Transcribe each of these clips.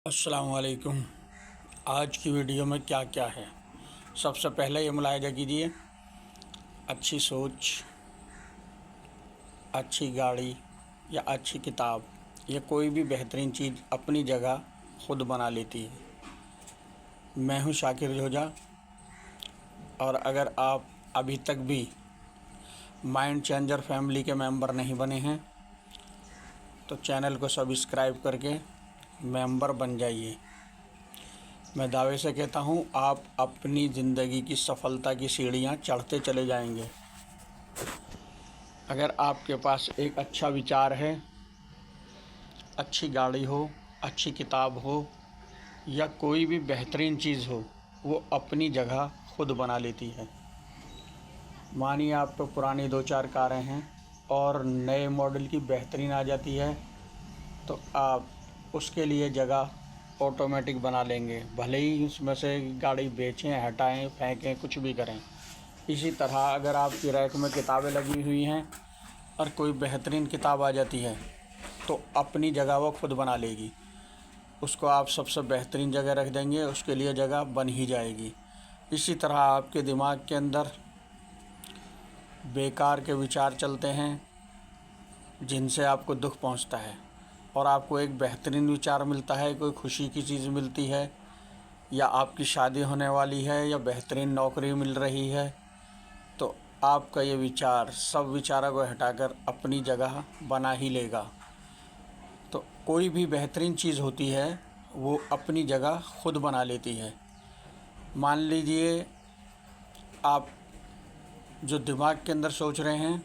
अस्सलाम वालेकुम। आज की वीडियो में क्या क्या है, सबसे पहले ये मुलाहिजा कीजिए। अच्छी सोच, अच्छी गाड़ी या अच्छी किताब या कोई भी बेहतरीन चीज़ अपनी जगह खुद बना लेती है। मैं हूँ शाकिर जोजा, और अगर आप अभी तक भी माइंड चेंजर फैमिली के मेंबर नहीं बने हैं तो चैनल को सब्सक्राइब करके मेंबर बन जाइए। मैं दावे से कहता हूँ, आप अपनी ज़िंदगी की सफलता की सीढ़ियाँ चढ़ते चले जाएंगे। अगर आपके पास एक अच्छा विचार है, अच्छी गाड़ी हो, अच्छी किताब हो या कोई भी बेहतरीन चीज़ हो, वो अपनी जगह खुद बना लेती है। मानिए आप पे पुरानी 2-4 कारें हैं और नए मॉडल की बेहतरीन आ जाती है, तो आप उसके लिए जगह ऑटोमेटिक बना लेंगे, भले ही उसमें से गाड़ी बेचें, हटाएं, फेंकें, कुछ भी करें। इसी तरह अगर आपकी रैक में किताबें लगी हुई हैं और कोई बेहतरीन किताब आ जाती है तो अपनी जगह वो खुद बना लेगी। उसको आप सबसे बेहतरीन जगह रख देंगे, उसके लिए जगह बन ही जाएगी। इसी तरह आपके दिमाग के अंदर बेकार के विचार चलते हैं जिनसे आपको दुख पहुंचता है, और आपको एक बेहतरीन विचार मिलता है, कोई खुशी की चीज़ मिलती है, या आपकी शादी होने वाली है, या बेहतरीन नौकरी मिल रही है, तो आपका ये विचार सब विचारों को हटाकर अपनी जगह बना ही लेगा। तो कोई भी बेहतरीन चीज़ होती है वो अपनी जगह खुद बना लेती है। मान लीजिए आप जो दिमाग के अंदर सोच रहे हैं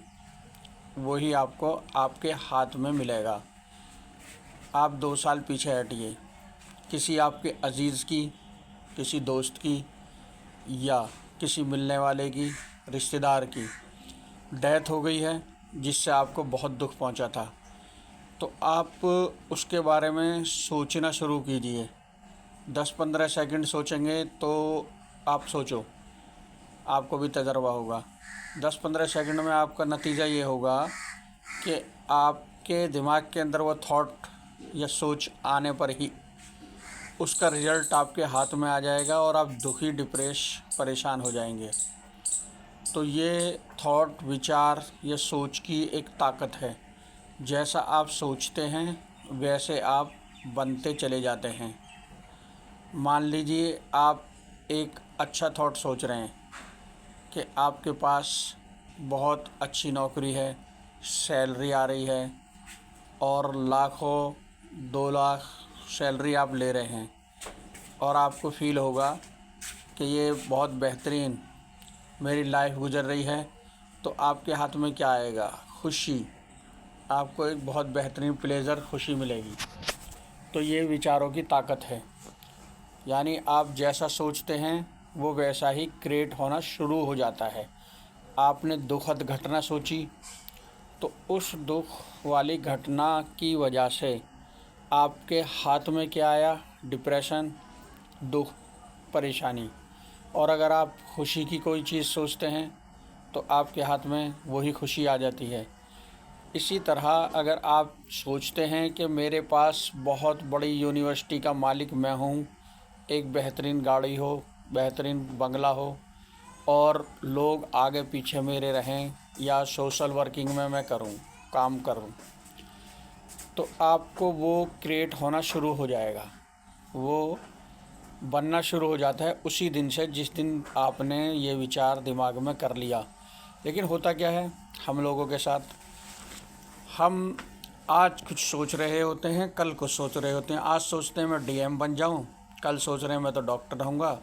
वही आपको आपके हाथ में मिलेगा। आप 2 साल पीछे हटिए, किसी आपके अजीज़ की, किसी दोस्त की या किसी मिलने वाले की, रिश्तेदार की डेथ हो गई है जिससे आपको बहुत दुख पहुंचा था, तो आप उसके बारे में सोचना शुरू कीजिए। 10-15 सेकंड सोचेंगे तो आप सोचो, आपको भी तजर्बा होगा। 10-15 सेकंड में आपका नतीजा ये होगा कि आपके दिमाग के अंदर वो थॉट या सोच आने पर ही उसका रिज़ल्ट आपके हाथ में आ जाएगा और आप दुखी, परेशान हो जाएंगे। तो ये थॉट, विचार या सोच की एक ताकत है। जैसा आप सोचते हैं वैसे आप बनते चले जाते हैं। मान लीजिए आप एक अच्छा थॉट सोच रहे हैं कि आपके पास बहुत अच्छी नौकरी है, सैलरी आ रही है और लाखों, 2 लाख सैलरी आप ले रहे हैं, और आपको फ़ील होगा कि ये बहुत बेहतरीन मेरी लाइफ गुजर रही है। तो आपके हाथ में क्या आएगा? खुशी। आपको एक बहुत बेहतरीन प्लेज़र, खुशी मिलेगी। तो ये विचारों की ताकत है। यानी आप जैसा सोचते हैं वो वैसा ही क्रिएट होना शुरू हो जाता है। आपने दुखद घटना सोची तो उस दुख वाली घटना की वजह से आपके हाथ में क्या आया? डिप्रेशन, दुख, परेशानी। और अगर आप खुशी की कोई चीज़ सोचते हैं तो आपके हाथ में वही खुशी आ जाती है। इसी तरह अगर आप सोचते हैं कि मेरे पास बहुत बड़ी यूनिवर्सिटी का मालिक मैं हूँ, एक बेहतरीन गाड़ी हो, बेहतरीन बंगला हो और लोग आगे पीछे मेरे रहें, या सोशल वर्किंग में मैं काम करूँ, तो आपको वो क्रिएट होना शुरू हो जाएगा, वो बनना शुरू हो जाता है उसी दिन से जिस दिन आपने ये विचार दिमाग में कर लिया। लेकिन होता क्या है हम लोगों के साथ, हम आज कुछ सोच रहे होते हैं, कल कुछ सोच रहे होते हैं। आज सोचते हैं मैं डीएम बन जाऊं, कल सोच रहे हैं मैं तो डॉक्टर होऊंगा,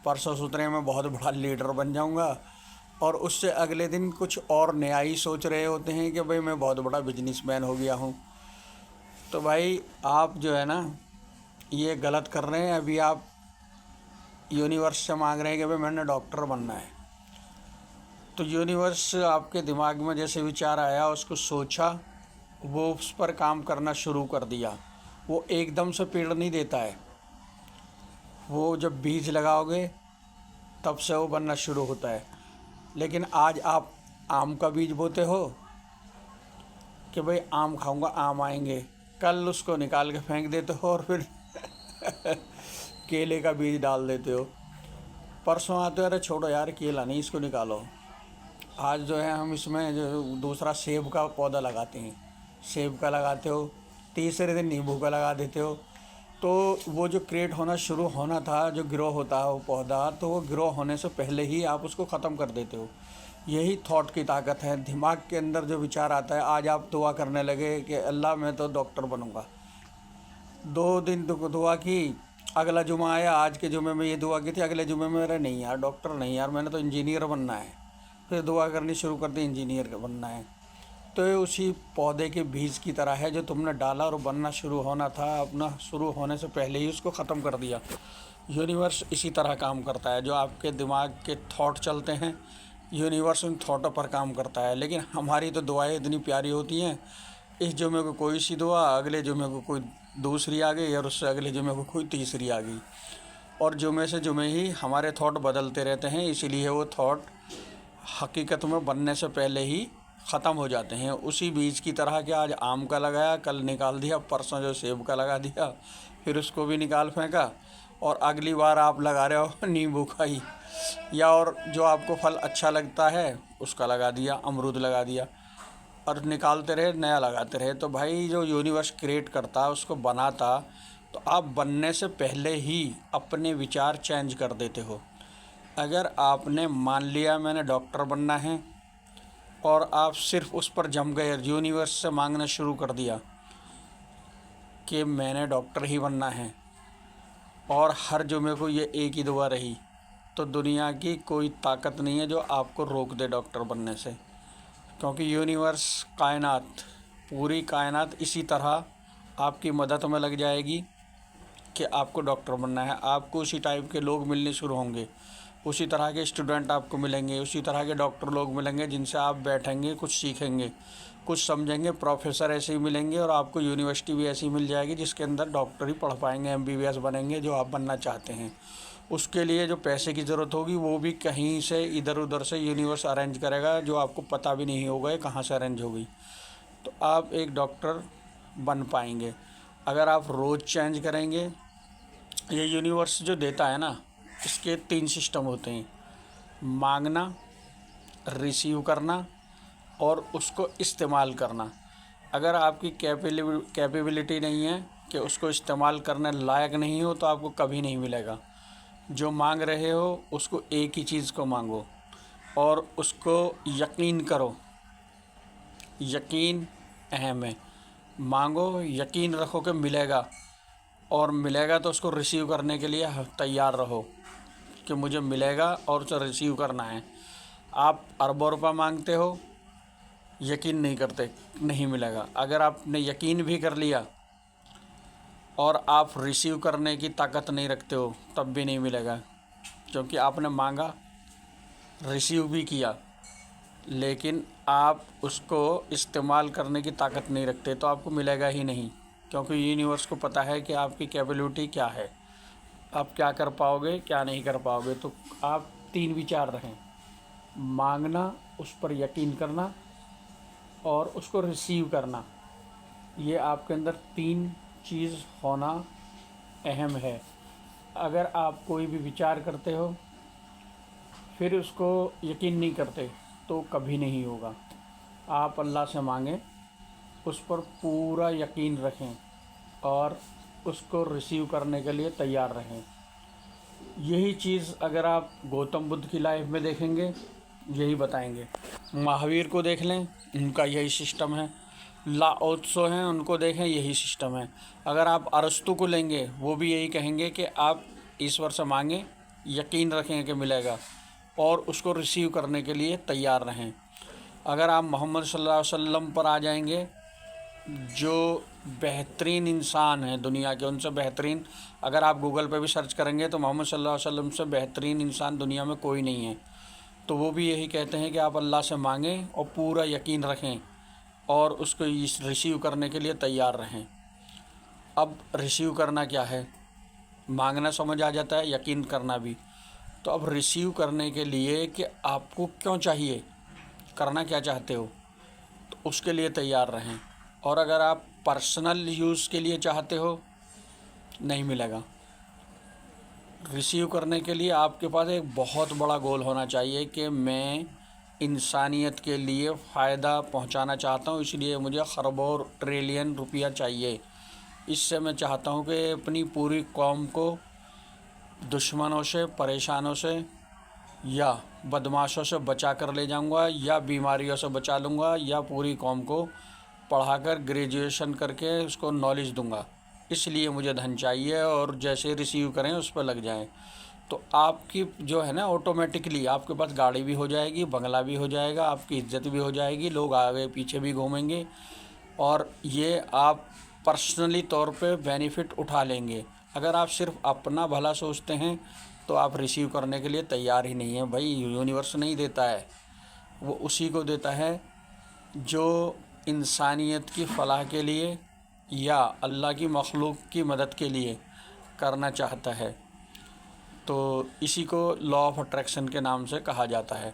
परसों सोच रहे हैं मैं बहुत बड़ा लीडर बन जाऊंगा, और उससे अगले दिन कुछ और नया ही सोच रहे होते हैं कि भाई मैं बहुत बड़ा बिजनेसमैन हो गया हूँ। तो भाई आप जो है ना, ये गलत कर रहे हैं। अभी आप यूनिवर्स से मांग रहे हैं कि भाई मैंने डॉक्टर बनना है, तो यूनिवर्स आपके दिमाग में जैसे विचार आया, उसको सोचा, वो उस पर काम करना शुरू कर दिया। वो एकदम से पेड़ नहीं देता है, वो जब बीज लगाओगे तब से वो बनना शुरू होता है। लेकिन आज आप आम का बीज बोते हो कि भाई आम खाऊंगा, आम आएंगे, कल उसको निकाल के फेंक देते हो और फिर केले का बीज डाल देते हो। परसों आते हो, अरे छोड़ो यार केला नहीं, इसको निकालो। आज जो है हम इसमें जो दूसरा सेब का पौधा लगाते हैं, सेब का लगाते हो, तीसरे दिन नींबू का लगा देते हो। तो वो जो क्रिएट होना शुरू होना था, जो ग्रो होता है वो पौधा, तो वो ग्रो होने से पहले ही आप उसको ख़त्म कर देते हो। यही थॉट की ताकत है। दिमाग के अंदर जो विचार आता है, आज आप दुआ करने लगे कि अल्लाह मैं तो डॉक्टर बनूंगा, 2 दिन दुआ की, अगला जुमा आया, आज के जुमे में ये दुआ की थी, अगले जुमे में अरे नहीं यार डॉक्टर नहीं यार, मैंने तो इंजीनियर बनना है। फिर दुआ करनी शुरू कर दी, इंजीनियर बनना है। तो ये उसी पौधे के बीज की तरह है जो तुमने डाला और बनना शुरू होना था, अपना शुरू होने से पहले ही उसको ख़त्म कर दिया। यूनिवर्स इसी तरह काम करता है। जो आपके दिमाग के थॉट चलते हैं, यूनिवर्स उन थॉटों पर काम करता है। लेकिन हमारी तो दुआएं इतनी प्यारी होती हैं, इस जुमे को कोई सी दुआ, अगले जुमे को कोई दूसरी आ गई, और उससे अगले जुमे को कोई तीसरी आ गई, और जुमे से जुमे ही हमारे थॉट बदलते रहते हैं। इसीलिए वो थॉट हकीकत में बनने से पहले ही ख़त्म हो जाते हैं। उसी बीज की तरह कि आज आम का लगाया, कल निकाल दिया, परसों जो सेब का लगा दिया, फिर उसको भी निकाल फेंका, और अगली बार आप लगा रहे हो नींबू का ही, या और जो आपको फल अच्छा लगता है उसका लगा दिया, अमरूद लगा दिया, और निकालते रहे, नया लगाते रहे। तो भाई जो यूनिवर्स क्रिएट करता, उसको बनाता, तो आप बनने से पहले ही अपने विचार चेंज कर देते हो। अगर आपने मान लिया मैंने डॉक्टर बनना है, और आप सिर्फ उस पर जम गए, यूनिवर्स से मांगना शुरू कर दिया कि मैंने डॉक्टर ही बनना है, और हर जुमे को ये एक ही दुआ रही, तो दुनिया की कोई ताकत नहीं है जो आपको रोक दे डॉक्टर बनने से। क्योंकि यूनिवर्स, कायनात, पूरी कायनात इसी तरह आपकी मदद में लग जाएगी कि आपको डॉक्टर बनना है। आपको उसी टाइप के लोग मिलने शुरू होंगे, उसी तरह के स्टूडेंट आपको मिलेंगे, उसी तरह के डॉक्टर लोग मिलेंगे जिनसे आप बैठेंगे, कुछ सीखेंगे, कुछ समझेंगे। प्रोफेसर ऐसे ही मिलेंगे, और आपको यूनिवर्सिटी भी ऐसी मिल जाएगी जिसके अंदर डॉक्टर ही पढ़ पाएंगे, MBBS बनेंगे, जो आप बनना चाहते हैं। उसके लिए जो पैसे की ज़रूरत होगी वो भी कहीं से इधर उधर से यूनिवर्स अरेंज करेगा, जो आपको पता भी नहीं होगा ये कहाँ से अरेंज होगी। तो आप एक डॉक्टर बन पाएंगे अगर आप रोज़ चेंज करेंगे। ये यूनिवर्स जो देता है ना, इसके 3 सिस्टम होते हैं: मांगना, रिसीव करना, और उसको इस्तेमाल करना। अगर आपकी कैपेबिलिटी नहीं है कि उसको इस्तेमाल करने लायक नहीं हो, तो आपको कभी नहीं मिलेगा। जो मांग रहे हो उसको एक ही चीज़ को मांगो, और उसको यकीन करो। यकीन अहम है। मांगो, यकीन रखो कि मिलेगा, और मिलेगा तो उसको रिसीव करने के लिए तैयार रहो कि मुझे मिलेगा और उसे रिसीव करना है। आप अरबों रुपये मांगते हो, यकीन नहीं करते, नहीं मिलेगा। अगर आपने यकीन भी कर लिया और आप रिसीव करने की ताकत नहीं रखते हो, तब भी नहीं मिलेगा, क्योंकि आपने मांगा, रिसीव भी किया, लेकिन आप उसको इस्तेमाल करने की ताकत नहीं रखते, तो आपको मिलेगा ही नहीं। क्योंकि यूनिवर्स को पता है कि आपकी कैपेबिलिटी क्या है, आप क्या कर पाओगे, क्या नहीं कर पाओगे। तो आप 3 विचार रखें: मांगना, उस पर यकीन करना, और उसको रिसीव करना। ये आपके अंदर 3 चीज़ होना अहम है। अगर आप कोई भी विचार करते हो फिर उसको यकीन नहीं करते, तो कभी नहीं होगा। आप अल्लाह से मांगें, उस पर पूरा यकीन रखें, और उसको रिसीव करने के लिए तैयार रहें। यही चीज़ अगर आप गौतम बुद्ध की लाइफ में देखेंगे, यही बताएंगे। महावीर को देख लें, उनका यही सिस्टम है। लाओ त्सो हैं, उनको देखें, यही सिस्टम है। अगर आप अरस्तु को लेंगे, वो भी यही कहेंगे कि आप ईश्वर से मांगें, यकीन रखें कि मिलेगा, और उसको रिसीव करने के लिए तैयार रहें। अगर आप मोहम्मद सल्लल्लाहु अलैहि वसल्लम पर आ जाएंगे, जो बेहतरीन इंसान हैं दुनिया के, उनसे बेहतरीन, अगर आप गूगल पे भी सर्च करेंगे तो मोहम्मद सल्लल्लाहु अलैहि वसल्लम से बेहतरीन इंसान दुनिया में कोई नहीं है। तो वो भी यही कहते हैं कि आप अल्लाह से मांगें और पूरा यकीन रखें, और उसको रिसीव करने के लिए तैयार रहें। अब रिसीव करना क्या है? मांगना समझ आ जाता है, यकीन करना भी। तो अब रिसीव करने के लिए कि आपको क्यों चाहिए, करना क्या चाहते हो, तो उसके लिए तैयार रहें। और अगर आप पर्सनल यूज़ के लिए चाहते हो, नहीं मिलेगा। रिसीव करने के लिए आपके पास एक बहुत बड़ा गोल होना चाहिए कि मैं इंसानियत के लिए फ़ायदा पहुंचाना चाहता हूं, इसलिए मुझे खरबों ट्रिलियन रुपया चाहिए। इससे मैं चाहता हूं कि अपनी पूरी कौम को दुश्मनों से, परेशानों से या बदमाशों से बचा कर ले जाऊंगा, या बीमारियों से बचा लूँगा, या पूरी कौम को पढ़ाकर ग्रेजुएशन करके उसको नॉलेज दूंगा। इसलिए मुझे धन चाहिए, और जैसे रिसीव करें उस पर लग जाएं। तो आपकी जो है ना, ऑटोमेटिकली आपके पास गाड़ी भी हो जाएगी, बंगला भी हो जाएगा, आपकी इज्जत भी हो जाएगी, लोग आगे पीछे भी घूमेंगे, और ये आप पर्सनली तौर पे बेनिफिट उठा लेंगे। अगर आप सिर्फ अपना भला सोचते हैं तो आप रिसीव करने के लिए तैयार ही नहीं हैं। भाई यूनिवर्स नहीं देता है, वो उसी को देता है जो इंसानियत की फ़लाह के लिए या अल्लाह की मखलूक की मदद के लिए करना चाहता है। तो इसी को लॉ ऑफ अट्रैक्शन के नाम से कहा जाता है।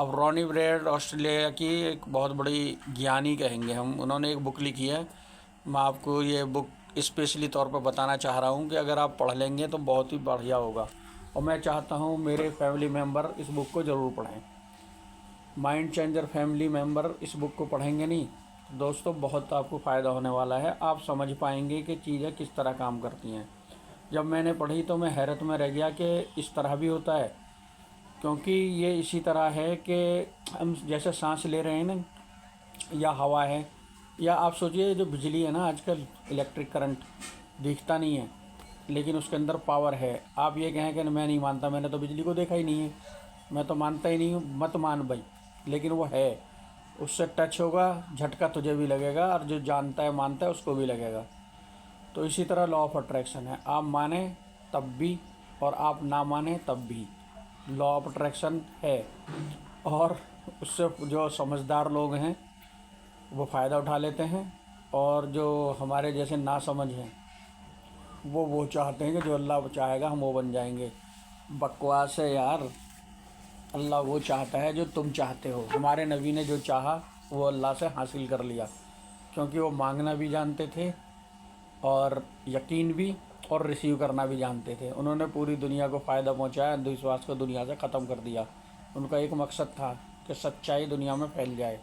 अब रोनी ब्रेड ऑस्ट्रेलिया की एक बहुत बड़ी ज्ञानी कहेंगे हम, उन्होंने एक बुक लिखी है। मैं आपको ये बुक स्पेशली तौर पर बताना चाह रहा हूँ कि अगर आप पढ़ लेंगे तो बहुत ही बढ़िया होगा, और मैं चाहता हूँ मेरे फैमिली मेम्बर इस बुक को ज़रूर पढ़ें। माइंड चेंजर फैमिली मेम्बर इस बुक को पढ़ेंगे नहीं तो दोस्तों बहुत आपको फ़ायदा होने वाला है। आप समझ पाएंगे कि चीज़ें किस तरह काम करती हैं। जब मैंने पढ़ी तो मैं हैरत में रह गया कि इस तरह भी होता है, क्योंकि ये इसी तरह है कि हम जैसे सांस ले रहे हैं ना, या हवा है, या आप सोचिए जो बिजली है ना, आजकल इलेक्ट्रिक करंट दिखता नहीं है लेकिन उसके अंदर पावर है। आप ये कहें कि मैं नहीं मानता, मैंने तो बिजली को देखा ही नहीं है, मैं तो मानता ही नहीं हूँ, मत मान भाई, लेकिन वो है। उससे टच होगा, झटका तुझे भी लगेगा, और जो जानता है मानता है उसको भी लगेगा। तो इसी तरह लॉ ऑफ अट्रैक्शन है, आप माने तब भी और आप ना माने तब भी लॉ ऑफ अट्रैक्शन है। और उससे जो समझदार लोग हैं वो फ़ायदा उठा लेते हैं, और जो हमारे जैसे ना समझ हैं वो चाहते हैं कि जो अल्लाह चाहेगा हम वो बन जाएंगे। बकवास है यार। अल्लाह वो चाहता है जो तुम चाहते हो। हमारे नबी ने जो चाहा वो अल्लाह से हासिल कर लिया, क्योंकि वो मांगना भी जानते थे और यकीन भी और रिसीव करना भी जानते थे। उन्होंने पूरी दुनिया को फ़ायदा पहुंचाया, अंधविश्वास को दुनिया से ख़त्म कर दिया। उनका एक मकसद था कि सच्चाई दुनिया में फैल जाए।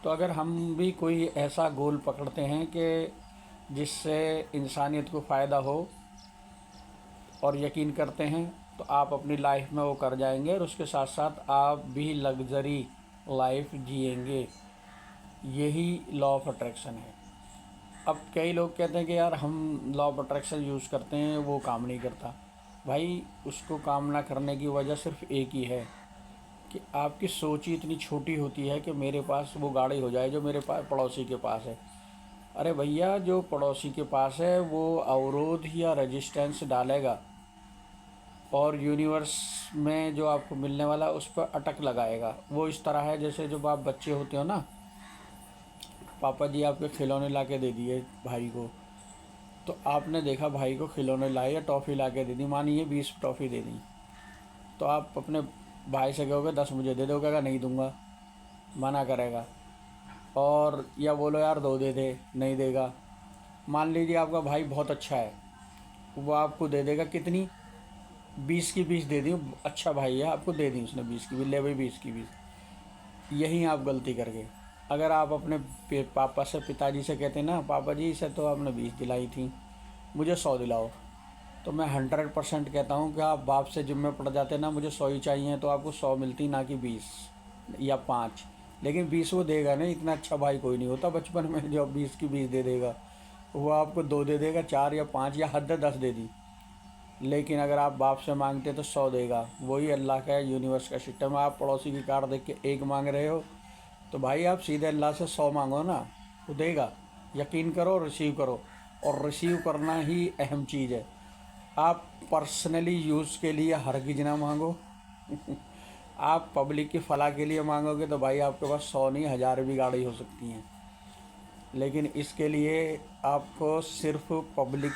तो अगर हम भी कोई ऐसा गोल पकड़ते हैं कि जिससे इंसानियत को फ़ायदा हो और यकीन करते हैं, तो आप अपनी लाइफ में वो कर जाएंगे, और उसके साथ साथ आप भी लग्जरी लाइफ जिएंगे। यही लॉ ऑफ अट्रैक्शन है। अब कई लोग कहते हैं कि यार हम लॉ ऑफ अट्रैक्शन यूज़ करते हैं, वो काम नहीं करता। भाई उसको काम ना करने की वजह सिर्फ एक ही है कि आपकी सोच ही इतनी छोटी होती है कि मेरे पास वो गाड़ी हो जाए जो मेरे पास पड़ोसी के पास है। अरे भैया, जो पड़ोसी के पास है वो अवरोध या रेजिस्टेंस डालेगा, और यूनिवर्स में जो आपको मिलने वाला उस पर अटक लगाएगा। वो इस तरह है जैसे जब आप बच्चे होते हो ना, पापा जी आपके खिलौने ला के दे दिए भाई को, तो आपने देखा भाई को खिलौने लाए या टॉफ़ी ला के दे दी, मानिए 20 टॉफ़ी दे दी, तो आप अपने भाई से कहोगे 10 मुझे दे दो, कहेगा नहीं दूंगा, मना करेगा। और या बोलो यार 2 दे दे, नहीं देगा। मान लीजिए आपका भाई बहुत अच्छा है, वो आपको दे देगा कितनी, 20 की 20 दे दी। अच्छा भाई है, आपको दे दी उसने 20 की 20, ले भाई 20 की 20। यही आप गलती कर गए। अगर आप अपने पापा से, पिताजी से कहते ना, पापा जी इसे तो आपने 20 दिलाई थी, मुझे 100 दिलाओ, तो मैं 100% कहता हूँ कि आप बाप से जिम्मे पड़ जाते ना, मुझे 100 ही चाहिए, तो आपको 100 मिलती, ना कि 20 या 5। लेकिन 20 वो देगा नहीं, इतना अच्छा भाई कोई नहीं होता बचपन में जो 20 की 20 दे देगा। वो आपको 2 दे देगा, 4 या 5, या हद 10 दे दी। लेकिन अगर आप बाप से मांगते तो 100 देगा। वही अल्लाह का यूनिवर्स का सिस्टम है। आप पड़ोसी की कार देख के 1 मांग रहे हो, तो भाई आप सीधे अल्लाह से 100 मांगो ना, वो देगा। यकीन करो, रिसीव करो, और रिसीव करना ही अहम चीज़ है। आप पर्सनली यूज़ के लिए हरगिज़ ना मांगो। आप पब्लिक की फलाह के लिए मांगोगे तो भाई आपके पास 100 नहीं 1000 भी गाड़ी हो सकती हैं। लेकिन इसके लिए आपको सिर्फ पब्लिक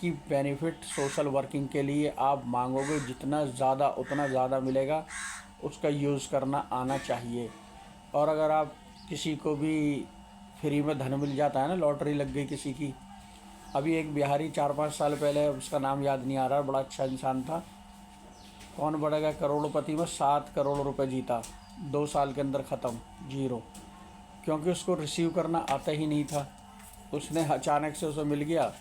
की बेनिफिट, सोशल वर्किंग के लिए आप मांगोगे, जितना ज़्यादा उतना ज़्यादा मिलेगा, उसका यूज़ करना आना चाहिए। और अगर आप किसी को भी फ्री में धन मिल जाता है ना, लॉटरी लग गई किसी की, अभी एक बिहारी 4-5 साल पहले, उसका नाम याद नहीं आ रहा, बड़ा अच्छा इंसान था, कौन बढ़ेगा करोड़पति में 7 करोड़ रुपए जीता, 2 साल के अंदर ख़त्म, जीरो। क्योंकि उसको रिसीव करना आता ही नहीं था, उसने अचानक से उसे मिल गया।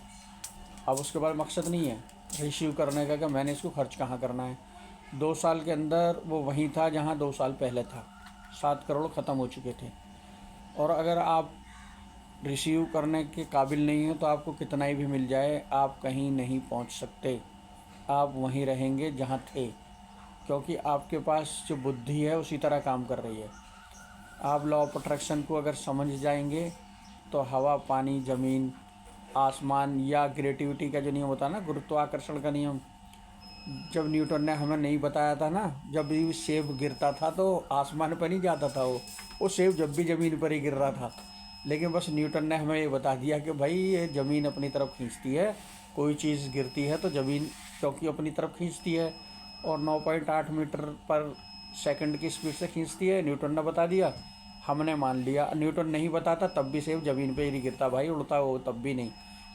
अब उसके बाद मकसद नहीं है रिसीव करने का कि मैंने इसको खर्च कहाँ करना है। 2 साल के अंदर वो वहीं था जहाँ 2 साल पहले था, 7 करोड़ ख़त्म हो चुके थे। और अगर आप रिसीव करने के काबिल नहीं हो तो आपको कितना ही भी मिल जाए, आप कहीं नहीं पहुंच सकते, आप वहीं रहेंगे जहां थे, क्योंकि आपके पास जो बुद्धि है उसी तरह काम कर रही है। आप लॉ ऑफ अट्रैक्शन को अगर समझ जाएंगे तो हवा, पानी, ज़मीन, आसमान, या क्रिएटिविटी का जो नियम होता है ना, गुरुत्वाकर्षण का नियम, जब न्यूटन ने हमें नहीं बताया था ना, जब भी सेब गिरता था तो आसमान पर नहीं जाता था, वो सेब जब भी ज़मीन पर ही गिर रहा था। लेकिन बस न्यूटन ने हमें ये बता दिया कि भाई ये ज़मीन अपनी तरफ खींचती है, कोई चीज़ गिरती है तो ज़मीन क्योंकि अपनी तरफ खींचती है, और 9.8 मीटर पर सेकंड की स्पीड से खींचती है। न्यूटन ने बता दिया, हमने मान लिया। न्यूटन नहीं बताता तब भी सेब ज़मीन पे ही नहीं गिरता भाई, उड़ता हो तब भी नहीं।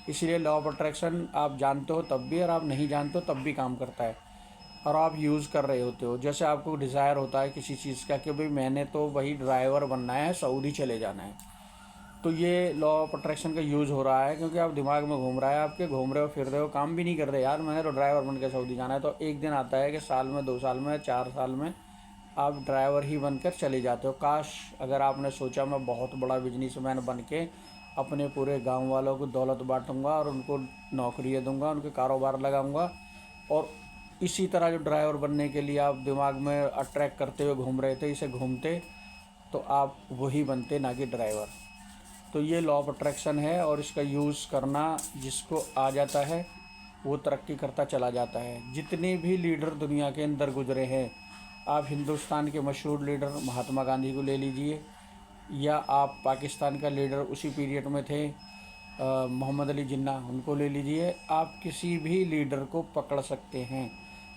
इसलिए लॉ ऑफ अट्रैक्शन आप जानते हो तब भी, और आप नहीं जानते हो तब भी काम करता है, और आप यूज़ कर रहे होते हो। जैसे आपको डिज़ायर होता है किसी चीज़ का कि भाई मैंने तो वही ड्राइवर बनना है, सऊदी चले जाना है, तो ये लॉ ऑफ अट्रैक्शन का यूज़ हो रहा है, क्योंकि आप दिमाग में घूम रहा है, आपके घूम रहे हो फिर रहे हो, काम भी नहीं कर रहे, यार मैंने तो ड्राइवर बन के सऊदी जाना है। तो एक दिन आता है कि साल में, 2 साल में, 4 साल में आप ड्राइवर ही बनकर चले जाते हो। काश अगर आपने सोचा मैं बहुत बड़ा बिजनेसमैन बन के अपने पूरे गांव वालों को दौलत बांटूंगा और उनको नौकरियां दूंगा, उनके कारोबार लगाऊंगा, और इसी तरह जो ड्राइवर बनने के लिए आप दिमाग में अट्रैक्ट करते हुए घूम रहे थे, इसे घूमते, तो आप वही बनते, ना कि ड्राइवर। तो ये लॉ ऑफ अट्रैक्शन है, और इसका यूज़ करना जिसको आ जाता है वो तरक्की करता चला जाता है। जितने भी लीडर दुनिया के अंदर गुजरे हैं, आप हिंदुस्तान के मशहूर लीडर महात्मा गांधी को ले लीजिए, या आप पाकिस्तान का लीडर उसी पीरियड में थे मोहम्मद अली जिन्ना, उनको ले लीजिए। आप किसी भी लीडर को पकड़ सकते हैं,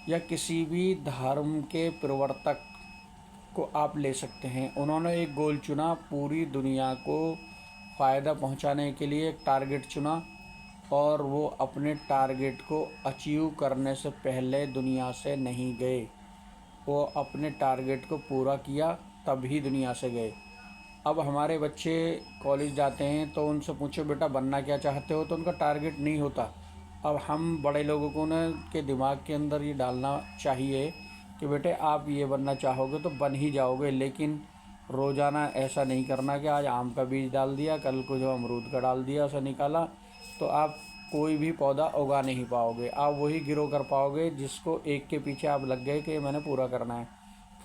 या किसी भी धर्म के प्रवर्तक को आप ले सकते हैं। उन्होंने एक गोल चुना, पूरी दुनिया को फ़ायदा पहुंचाने के लिए एक टारगेट चुना, और वो अपने टारगेट को अचीव करने से पहले दुनिया से नहीं गए, वो अपने टारगेट को पूरा किया तभी दुनिया से गए। अब हमारे बच्चे कॉलेज जाते हैं तो उनसे पूछो बेटा बनना क्या चाहते हो, तो उनका टारगेट नहीं होता। अब हम बड़े लोगों को न के दिमाग के अंदर ये डालना चाहिए कि बेटे आप ये बनना चाहोगे तो बन ही जाओगे, लेकिन रोज़ाना ऐसा नहीं करना कि आज आम का बीज डाल दिया, कल को जो अमरूद का डाल दिया, उसे निकाला, तो आप कोई भी पौधा उगा नहीं पाओगे। आप वही ग्रो कर पाओगे जिसको एक के पीछे आप लग गए कि मैंने पूरा करना है,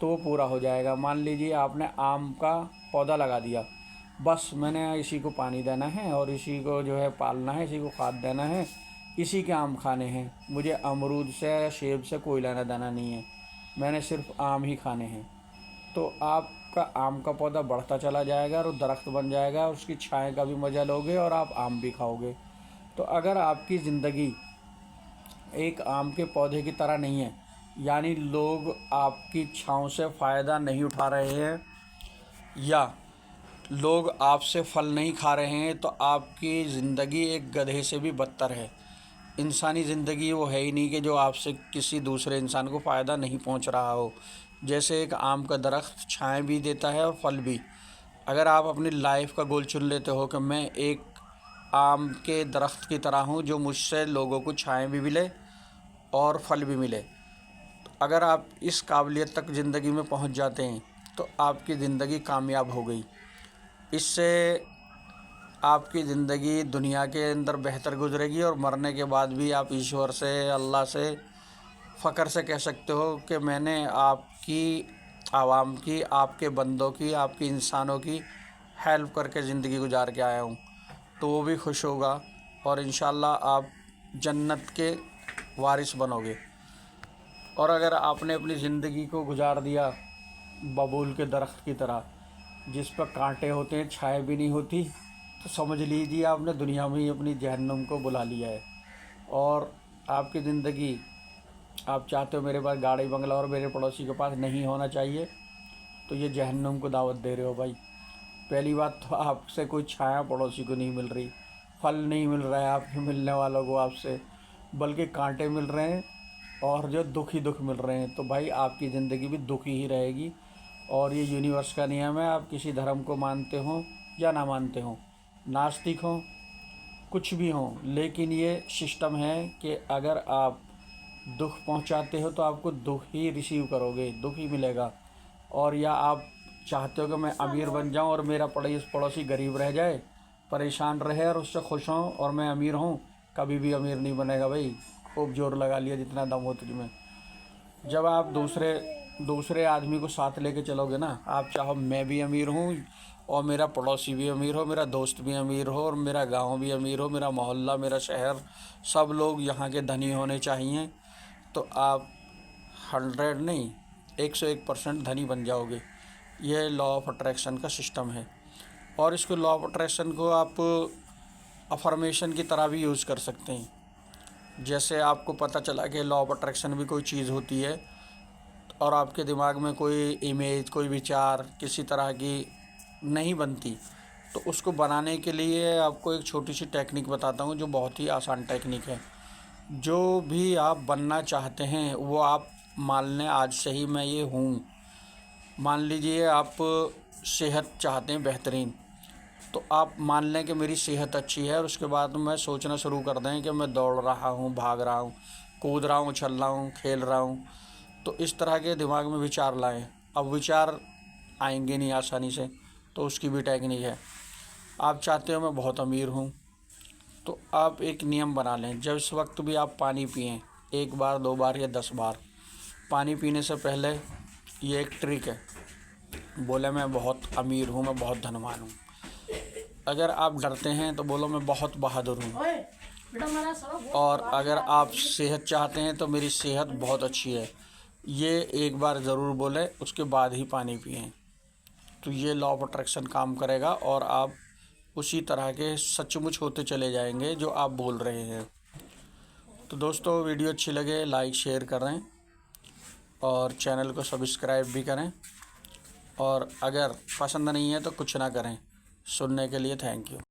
तो वो पूरा हो जाएगा। मान लीजिए आपने आम का पौधा लगा दिया, बस मैंने इसी को पानी देना है और इसी को जो है पालना है, इसी को खाद देना है, इसी के आम खाने हैं, मुझे अमरूद से, सेब से कोई लेना देना नहीं है, मैंने सिर्फ आम ही खाने हैं। तो आपका आम का पौधा बढ़ता चला जाएगा और दरख्त बन जाएगा, उसकी छाए का भी मज़ा लोगे और आप आम भी खाओगे। तो अगर आपकी ज़िंदगी एक आम के पौधे की तरह नहीं है, यानी लोग आपकी छाँव से फ़ायदा नहीं उठा रहे हैं, या लोग आपसे फल नहीं खा रहे हैं, तो आपकी ज़िंदगी एक गधे से भी बदतर है। इंसानी ज़िंदगी वो है ही नहीं कि जो आपसे किसी दूसरे इंसान को फ़ायदा नहीं पहुंच रहा हो। जैसे एक आम का दरख्त छाएँ भी देता है और फल भी। अगर आप अपनी लाइफ का गोल चुन लेते हो कि मैं एक आम के दरख्त की तरह हूँ जो मुझसे लोगों को छाएँ भी मिले और फल भी मिले, तो अगर आप इस काबिलियत तक ज़िंदगी में पहुँच जाते हैं तो आपकी ज़िंदगी कामयाब हो गई। इससे आपकी ज़िंदगी दुनिया के अंदर बेहतर गुजरेगी, और मरने के बाद भी आप ईश्वर से, अल्लाह से फ़ख्र से कह सकते हो कि मैंने आपकी, आवाम की, आपके बंदों की, आपकी इंसानों की हेल्प करके ज़िंदगी गुजार के आया हूँ। तो वो भी खुश होगा, और इंशाल्लाह आप जन्नत के वारिस बनोगे। और अगर आपने अपनी ज़िंदगी को गुजार दिया बबूल के दरख्त की तरह, जिस पर कांटे होते हैं, छाया भी नहीं होती, तो समझ लीजिए आपने दुनिया में ही अपनी जहन्नुम को बुला लिया है। और आपकी ज़िंदगी, आप चाहते हो मेरे पास गाड़ी बंगला और मेरे पड़ोसी के पास नहीं होना चाहिए, तो ये जहन्नुम को दावत दे रहे हो भाई। पहली बात तो आपसे कोई छाया पड़ोसी को नहीं मिल रही, फल नहीं मिल रहा है आपके मिलने वालों को आपसे, बल्कि कांटे मिल रहे हैं और जो दुख ही दुख मिल रहे हैं, तो भाई आपकी ज़िंदगी भी दुखी ही रहेगी। और ये यूनिवर्स का नियम है, आप किसी धर्म को मानते हो या ना मानते हो, नास्तिक हो, कुछ भी हो, लेकिन ये सिस्टम है कि अगर आप दुख पहुंचाते हो तो आपको दुख ही रिसीव करोगे, दुख ही मिलेगा। और या आप चाहते हो कि मैं अमीर बन जाऊं और मेरा पड़ोसी गरीब रह जाए, परेशान रहे और उससे खुश हों, और मैं अमीर हूं, कभी भी अमीर नहीं बनेगा भाई। खूब जोर लगा लिया जितना दम हो तुझमें। जब आप दूसरे आदमी को साथ लेके चलोगे ना, आप चाहो मैं भी अमीर हूँ और मेरा पड़ोसी भी अमीर हो, मेरा दोस्त भी अमीर हो और मेरा गांव भी अमीर हो, मेरा मोहल्ला, मेरा शहर, सब लोग यहाँ के धनी होने चाहिए, तो आप 100 नहीं 101% धनी बन जाओगे। ये लॉ ऑफ अट्रैक्शन का सिस्टम है। और इसको लॉ ऑफ अट्रैक्शन को आप अफर्मेशन की तरह भी यूज़ कर सकते हैं। जैसे आपको पता चला कि लॉ ऑफ अट्रैक्शन भी कोई चीज़ होती है और आपके दिमाग में कोई इमेज, कोई विचार किसी तरह की नहीं बनती, तो उसको बनाने के लिए आपको एक छोटी सी टेक्निक बताता हूँ जो बहुत ही आसान टेक्निक है। जो भी आप बनना चाहते हैं वो आप मान लें आज से ही मैं ये हूँ। मान लीजिए आप सेहत चाहते हैं बेहतरीन, तो आप मान लें कि मेरी सेहत अच्छी है और उसके बाद मैं सोचना शुरू कर दें कि मैं दौड़ रहा हूँ, भाग रहा हूँ, कूद रहा हूँ, उछल रहा हूँ, खेल रहा हूँ। तो इस तरह के दिमाग में विचार लाएं। अब विचार आएंगे नहीं आसानी से, तो उसकी भी टेक्निक है। आप चाहते हो मैं बहुत अमीर हूँ, तो आप एक नियम बना लें, जब इस वक्त भी आप पानी पिएं, 1 बार 2 बार या 10 बार, पानी पीने से पहले ये एक ट्रिक है, बोले मैं बहुत अमीर हूँ, मैं बहुत धनवान हूँ। अगर आप डरते हैं तो बोलो मैं बहुत बहादुर हूँ। और अगर आप सेहत चाहते हैं तो मेरी सेहत बहुत अच्छी है। ये एक बार ज़रूर बोलें, उसके बाद ही पानी पिएं, तो ये लॉ ऑफ अट्रैक्शन काम करेगा और आप उसी तरह के सचमुच होते चले जाएंगे जो आप बोल रहे हैं। तो दोस्तों, वीडियो अच्छी लगे लाइक शेयर करें और चैनल को सब्सक्राइब भी करें, और अगर पसंद नहीं है तो कुछ ना करें। सुनने के लिए थैंक यू।